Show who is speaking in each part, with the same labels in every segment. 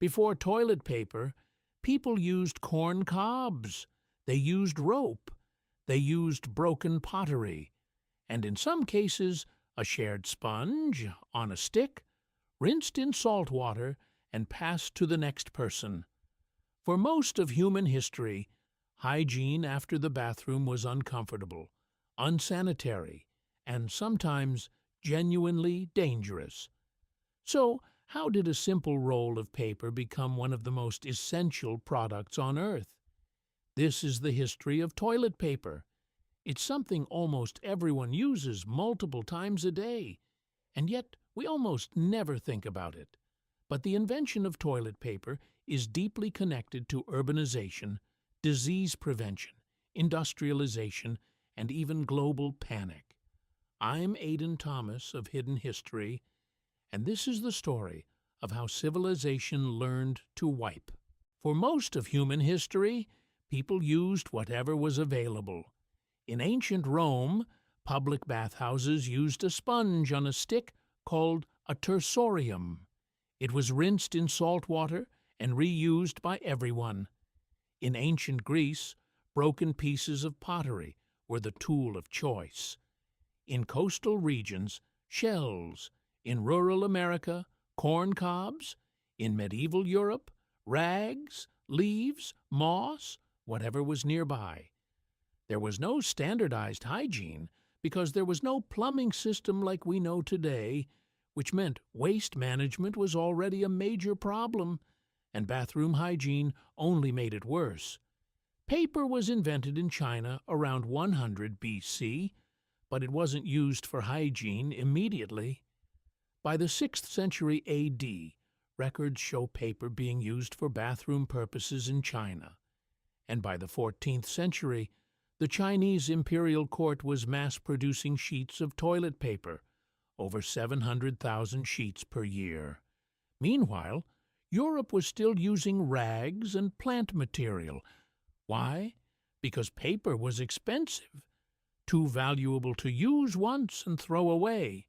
Speaker 1: Before toilet paper, people used corn cobs, they used rope, they used broken pottery, and in some cases a shared sponge on a stick, rinsed in salt water and passed to the next person. For most of human history, hygiene after the bathroom was uncomfortable, unsanitary, and sometimes genuinely dangerous. So, how did a simple roll of paper become one of the most essential products on Earth? This is the history of toilet paper. It's something almost everyone uses multiple times a day, and yet we almost never think about it. But the invention of toilet paper is deeply connected to urbanization, disease prevention, industrialization, and even global panic. I'm Aidan Thomas of Hidden History, and this is the story of how civilization learned to wipe. For most of human history, people used whatever was available. In ancient Rome, public bathhouses used a sponge on a stick called a tersorium. It was rinsed in salt water and reused by everyone. In ancient Greece, broken pieces of pottery were the tool of choice. In coastal regions, shells. In rural America, corn cobs. In medieval Europe, rags, leaves, moss, whatever was nearby. There was no standardized hygiene because there was no plumbing system like we know today, which meant waste management was already a major problem, and bathroom hygiene only made it worse. Paper was invented in China around 100 BC, but it wasn't used for hygiene immediately. By the 6th century AD, records show paper being used for bathroom purposes in China. And by the 14th century, the Chinese imperial court was mass-producing sheets of toilet paper, over 700,000 sheets per year. Meanwhile, Europe was still using rags and plant material. Why? Because paper was expensive, too valuable to use once and throw away.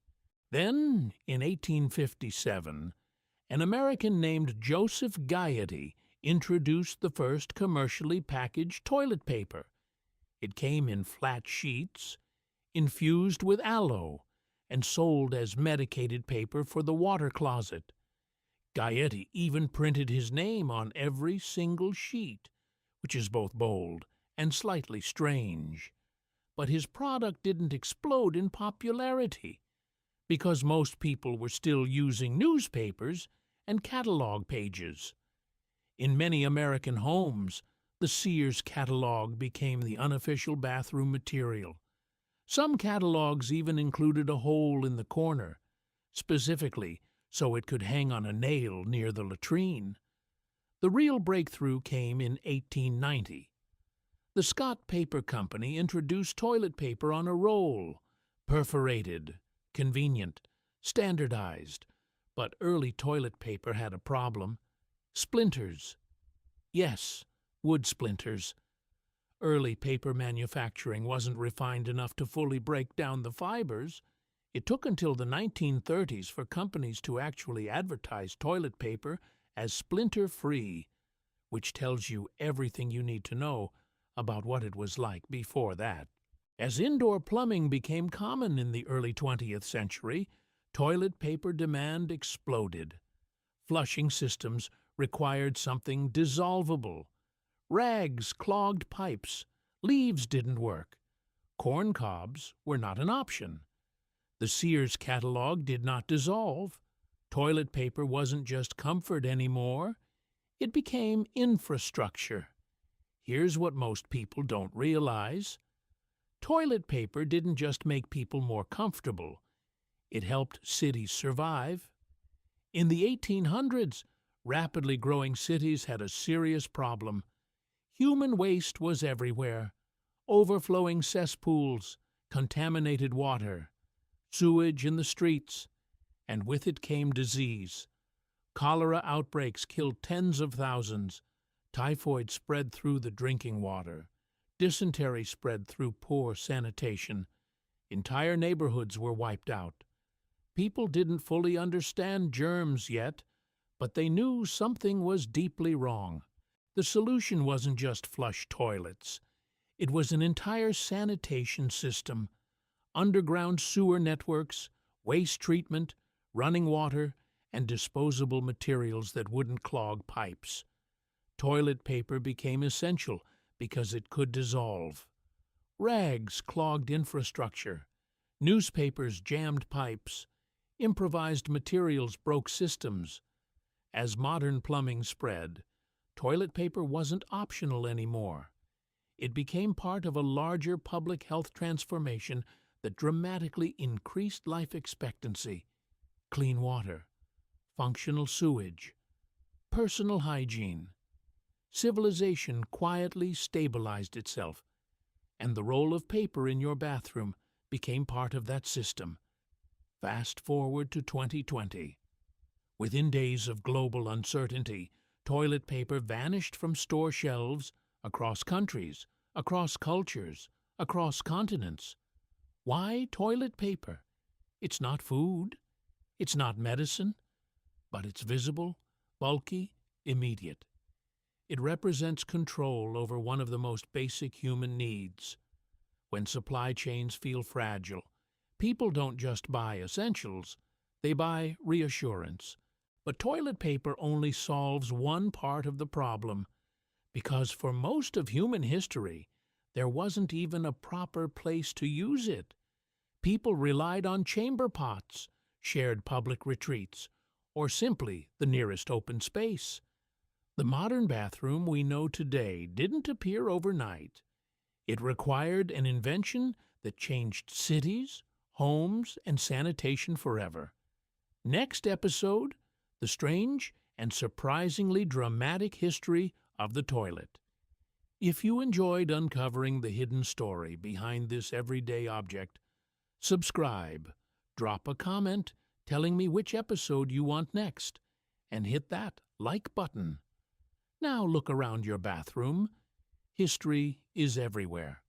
Speaker 1: Then, in 1857, an American named Joseph Gaiety introduced the first commercially packaged toilet paper. It came in flat sheets, infused with aloe, and sold as medicated paper for the water closet. Gaiety even printed his name on every single sheet, which is both bold and slightly strange. But his product didn't explode in popularity, because most people were still using newspapers and catalog pages. In many American homes, the Sears catalog became the unofficial bathroom material. Some catalogs even included a hole in the corner, specifically so it could hang on a nail near the latrine. The real breakthrough came in 1890. The Scott Paper Company introduced toilet paper on a roll, perforated, convenient, standardized. But early toilet paper had a problem: splinters. Yes, wood splinters. Early paper manufacturing wasn't refined enough to fully break down the fibers. It took until the 1930s for companies to actually advertise toilet paper as splinter-free, which tells you everything you need to know about what it was like before that. As indoor plumbing became common in the early 20th century, toilet paper demand exploded. Flushing systems required something dissolvable. Rags clogged pipes. Leaves didn't work. Corn cobs were not an option. The Sears catalog did not dissolve. Toilet paper wasn't just comfort anymore. It became infrastructure. Here's what most people don't realize. Toilet paper didn't just make people more comfortable. It helped cities survive. In the 1800s, rapidly growing cities had a serious problem. Human waste was everywhere. Overflowing cesspools, contaminated water, sewage in the streets, and with it came disease. Cholera outbreaks killed tens of thousands. Typhoid spread through the drinking water. Dysentery spread through poor sanitation. Entire neighborhoods were wiped out. People didn't fully understand germs yet, But they knew something was deeply wrong. The solution wasn't just flush toilets. It was an entire sanitation system, underground sewer networks, waste treatment, running water, and disposable materials that wouldn't clog pipes. Toilet paper became essential because it could dissolve. Rags clogged infrastructure. Newspapers jammed pipes. Improvised materials broke systems. As modern plumbing spread, toilet paper wasn't optional anymore. It became part of a larger public health transformation that dramatically increased life expectancy. Clean water, functional sewage, personal hygiene. Civilization quietly stabilized itself, and the roll of paper in your bathroom became part of that system. Fast forward to 2020. Within days of global uncertainty, toilet paper vanished from store shelves across countries, across cultures, across continents. Why toilet paper? It's not food. It's not medicine. But it's visible, bulky, immediate. It represents control over one of the most basic human needs. When supply chains feel fragile, people don't just buy essentials, they buy reassurance. But toilet paper only solves one part of the problem, because for most of human history, there wasn't even a proper place to use it. People relied on chamber pots, shared public retreats, or simply the nearest open space. The modern bathroom we know today didn't appear overnight. It required an invention that changed cities, homes, and sanitation forever. Next episode, the strange and surprisingly dramatic history of the toilet. If you enjoyed uncovering the hidden story behind this everyday object, subscribe, drop a comment telling me which episode you want next, and hit that like button. Now look around your bathroom. History is everywhere.